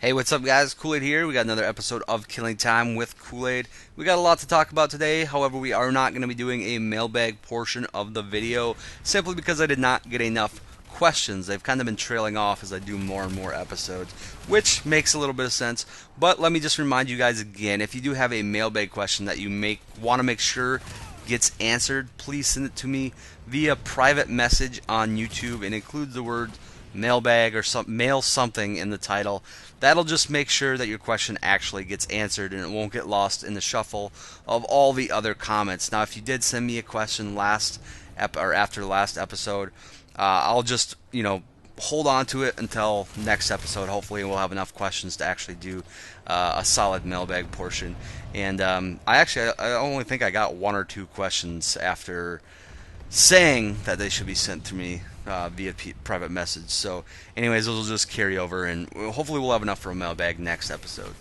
Hey, what's up, guys? Koolaid here. We got another episode of Killing Time with Koolaid. We got a lot to talk about today. However, we are not going to be doing a mailbag portion of the video simply because I did not get enough questions. They've kind of been trailing off as I do more and more episodes, which makes a little bit of sense. But let me just remind you guys again, if you do have a mailbag question that you want to make sure gets answered, please send it to me via private message on YouTube and include the word mailbag or mail something in the title. That'll just make sure that your question actually gets answered and it won't get lost in the shuffle of all the other comments. Now, if you did send me a question after the last episode, I'll just hold on to it until next episode. Hopefully, we'll have enough questions to actually do a solid mailbag portion. And I only think I got one or two questions after saying that they should be sent to me via private message. So, anyways, those will just carry over, and hopefully we'll have enough for a mailbag next episode.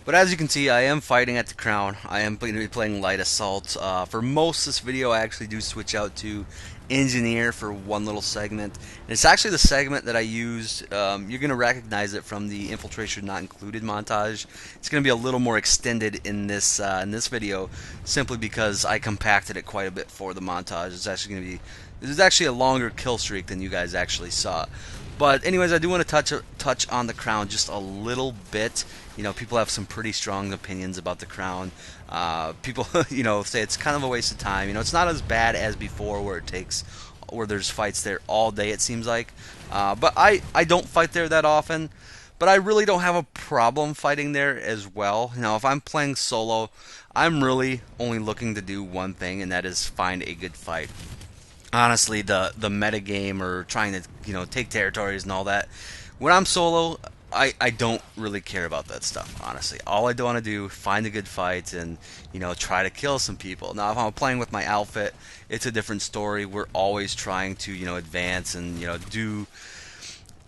But as you can see, I am fighting at the crown. I am going to be playing light assault. For most of this video, I actually do switch out to engineer for one little segment. And it's actually the segment that I used. You're going to recognize it from the infiltration not included montage. It's going to be a little more extended in this video, simply because I compacted it quite a bit for the montage. This is actually a longer kill streak than you guys actually saw. But anyways, I do want to touch on the crown just a little bit. People have some pretty strong opinions about the crown. People, say it's kind of a waste of time. It's not as bad as before, where there's fights there all day. It seems like, but I don't fight there that often. But I really don't have a problem fighting there as well. If I'm playing solo, I'm really only looking to do one thing, and that is find a good fight. Honestly, the meta game or trying to take territories and all that, when I'm solo, I don't really care about that stuff. Honestly, all I do want to do find a good fight and try to kill some people. Now, if I'm playing with my outfit, it's a different story. We're always trying to advance and do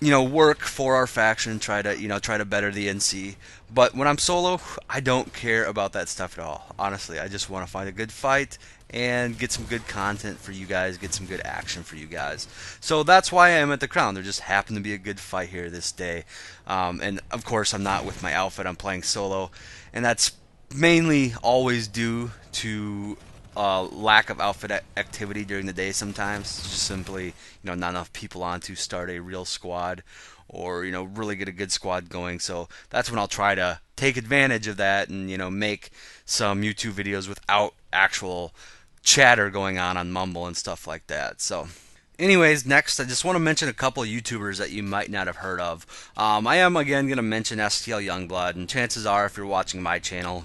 work for our faction, try to better the NC. But when I'm solo, I don't care about that stuff at all. Honestly, I just want to find a good fight and get some good content for you guys, get some good action for you guys. So that's why I am at the crown. There just happened to be a good fight here this day. And of course, I'm not with my outfit, I'm playing solo. And that's mainly always due to lack of outfit activity during the day sometimes. It's just simply, not enough people on to start a real squad or, really get a good squad going. So that's when I'll try to take advantage of that and, make some YouTube videos without actual chatter going on Mumble and stuff like that. So anyways, next I just want to mention a couple of YouTubers that you might not have heard of. I am again going to mention STL Youngblood, and chances are if you're watching my channel,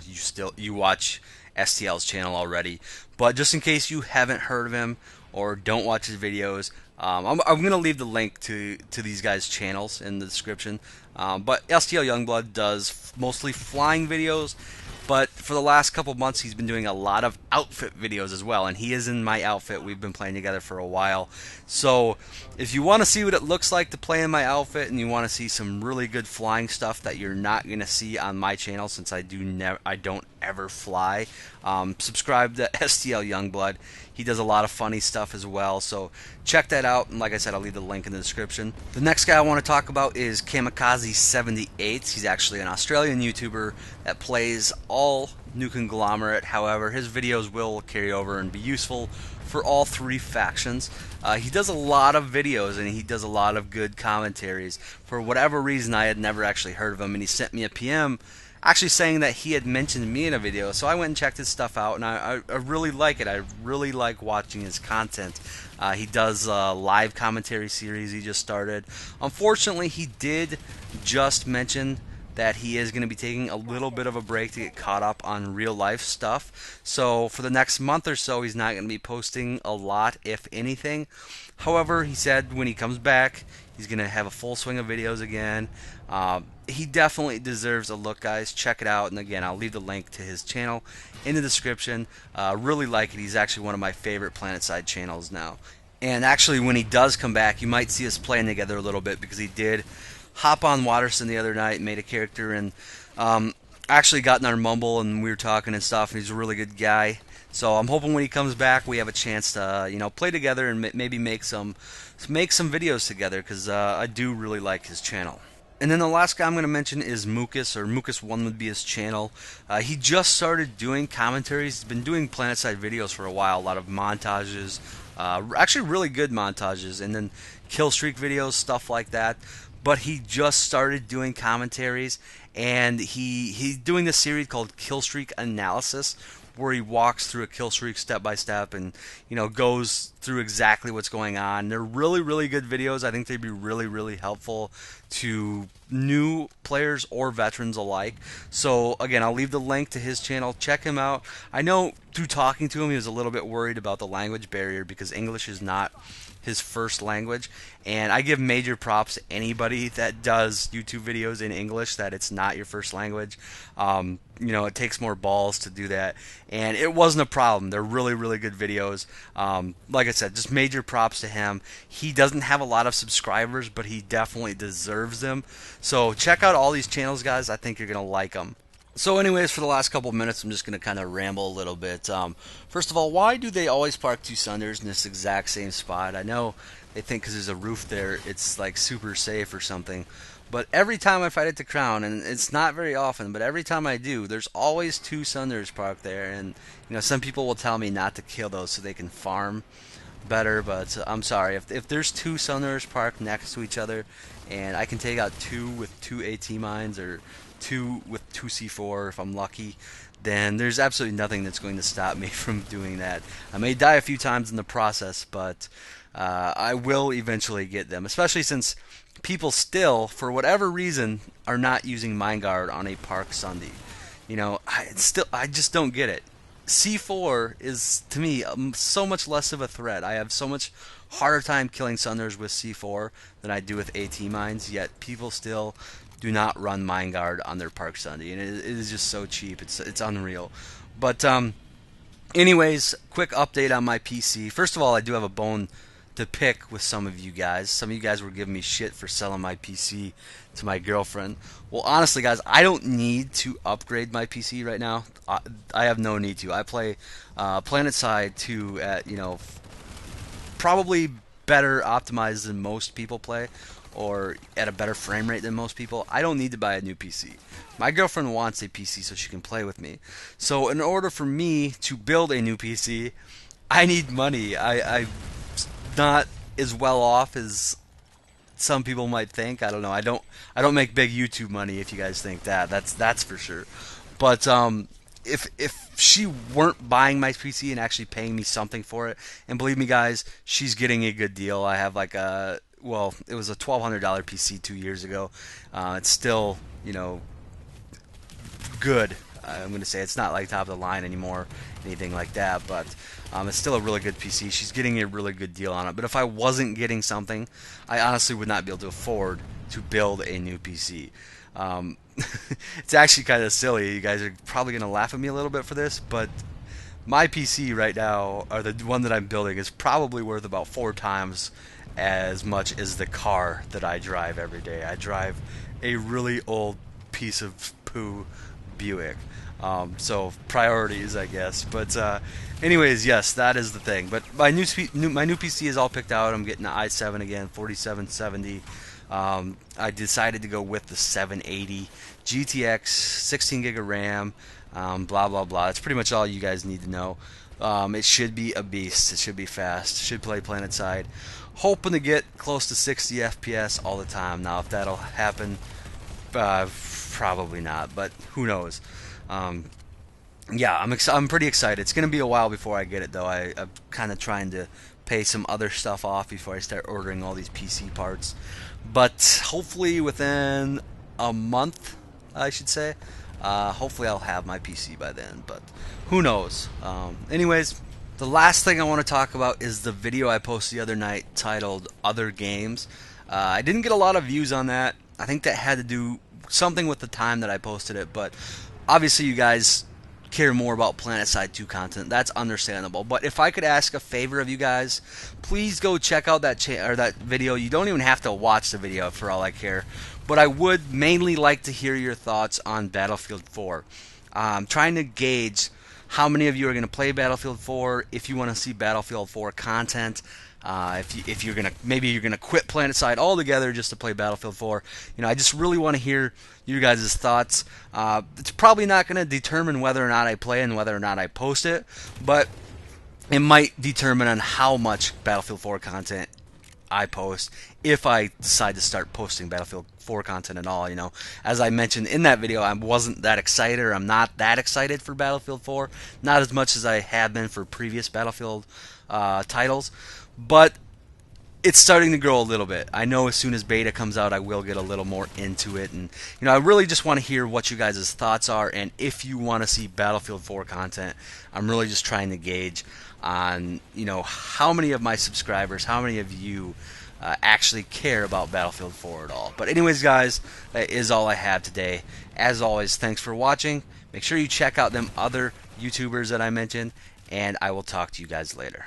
you watch STL's channel already. But just in case you haven't heard of him or don't watch his videos, I'm going to leave the link to these guys' channels in the description. But STL Youngblood does mostly flying videos, but for the last couple months he's been doing a lot of outfit videos as well, and he is in my outfit. We've been playing together for a while. So if you want to see what it looks like to play in my outfit and you want to see some really good flying stuff that you're not going to see on my channel, since I don't ever fly, subscribe to STL Youngblood. He does a lot of funny stuff as well, so check that out. And like I said, I'll leave the link in the description. The next guy I want to talk about is Kamikaze78. He's actually an Australian YouTuber that plays all New Conglomerate. However, his videos will carry over and be useful for all three factions. He does a lot of videos and he does a lot of good commentaries. For whatever reason, I had never actually heard of him, and he sent me a PM actually saying that he had mentioned me in a video. So I went and checked his stuff out, and I really like it. I really like watching his content. He does a live commentary series he just started. Unfortunately, he did just mention that he is going to be taking a little bit of a break to get caught up on real life stuff. So for the next month or so, he's not going to be posting a lot, if anything. However, he said when he comes back, he's going to have a full swing of videos again. He definitely deserves a look, guys. Check it out. And again, I'll leave the link to his channel in the description. Really like it. He's actually one of my favorite Planetside channels now. And actually, when he does come back, you might see us playing together a little bit, because he did hop on Watterson the other night, made a character, and actually got in our mumble and we were talking and stuff. And he's a really good guy. So I'm hoping when he comes back, we have a chance to play together and maybe make some videos together, because I do really like his channel. And then the last guy I'm going to mention is Mucus, or Mucus1 would be his channel. He just started doing commentaries. He's been doing Planetside videos for a while, a lot of montages, actually really good montages, and then kill streak videos, stuff like that. But he just started doing commentaries, and he's doing this series called Kill Streak Analysis, where he walks through a kill streak step by step and goes through exactly what's going on. They're really, really good videos. I think they'd be really, really helpful to new players or veterans alike. So again, I'll leave the link to his channel. Check him out. I know through talking to him, he was a little bit worried about the language barrier because English is not his first language, and I give major props to anybody that does YouTube videos in English that it's not your first language. It takes more balls to do that, and it wasn't a problem. They're really, really good videos. Like I said, just major props to him. He doesn't have a lot of subscribers, but he definitely deserves them. So check out all these channels, guys. I think you're gonna like them. So anyways, for the last couple of minutes, I'm just going to kind of ramble a little bit. First of all, why do they always park two Sunders in this exact same spot? I know they think because there's a roof there, it's like super safe or something. But every time I fight at the Crown, and it's not very often, but every time I do, there's always two Sunders parked there. And some people will tell me not to kill those so they can farm better, but I'm sorry. If there's two Sunders parked next to each other, and I can take out two with two AT mines, or two with 2C4 if I'm lucky, then there's absolutely nothing that's going to stop me from doing that. I may die a few times in the process, but I will eventually get them, especially since people still, for whatever reason, are not using Mine Guard on a Park Sunday. I just don't get it. C4 is, to me, so much less of a threat. I have so much harder time killing Sunders with C4 than I do with AT mines, yet people still do not run Mine Guard on their Park Sunday, and it is just so cheap. It's unreal. But anyways, quick update on my PC. First of all, I do have a bone to pick with some of you guys. Some of you guys were giving me shit for selling my PC to my girlfriend. Well, honestly, guys, I don't need to upgrade my PC right now. I have no need to. I play Planetside 2 at probably better optimized than most people play, or at a better frame rate than most people. I don't need to buy a new PC. My girlfriend wants a PC so she can play with me. So in order for me to build a new PC, I need money. I'm not as well off as some people might think. I don't know. I don't make big YouTube money, if you guys think that. That's for sure. But if she weren't buying my PC and actually paying me something for it, and believe me, guys, she's getting a good deal. I have like it was a $1,200 PC 2 years ago. It's still, good. I'm going to say it's not like top of the line anymore, anything like that, but it's still a really good PC. She's getting a really good deal on it. But if I wasn't getting something, I honestly would not be able to afford to build a new PC. It's actually kind of silly. You guys are probably going to laugh at me a little bit for this, but my PC right now, or the one that I'm building, is probably worth about 4 times as much as the car that I drive every day. I drive a really old piece of poo Buick. So priorities, I guess. But anyways, yes, that is the thing. But my new PC is all picked out. I'm getting the i7 again, 4770. I decided to go with the 780 GTX, 16 gig of RAM. Blah blah blah. That's pretty much all you guys need to know. It should be a beast. It should be fast. Should play Planetside. Hoping to get close to 60 FPS all the time. Now, if that'll happen, probably not. But who knows? Yeah, I'm pretty excited. It's gonna be a while before I get it, though. I'm kind of trying to pay some other stuff off before I start ordering all these PC parts. But hopefully within a month, I should say. Hopefully I'll have my PC by then, but who knows? Anyways, the last thing I want to talk about is the video I posted the other night titled Other Games. I didn't get a lot of views on that. I think that had to do something with the time that I posted it, but obviously you guys care more about Planetside 2 content. That's understandable. But if I could ask a favor of you guys, please go check out that video. You don't even have to watch the video for all I care. But I would mainly like to hear your thoughts on Battlefield 4. I'm trying to gauge how many of you are going to play Battlefield 4, if you want to see Battlefield 4 content. If you're gonna, maybe you're gonna quit Planetside altogether just to play Battlefield 4. I just really want to hear you guys' thoughts. It's probably not gonna determine whether or not I play and whether or not I post it, but it might determine on how much Battlefield 4 content I post if I decide to start posting Battlefield 4 content at all. As I mentioned in that video, I wasn't that excited, or I'm not that excited for Battlefield 4, not as much as I have been for previous Battlefield titles, but it's starting to grow a little bit. I know as soon as beta comes out, I will get a little more into it, and I really just want to hear what you guys' thoughts are, and if you want to see Battlefield 4 content. I'm really just trying to gauge on how many of my subscribers, how many of you actually care about Battlefield 4 at all. But anyways, guys, that is all I have today. As always, thanks for watching. Make sure you check out them other YouTubers that I mentioned, and I will talk to you guys later.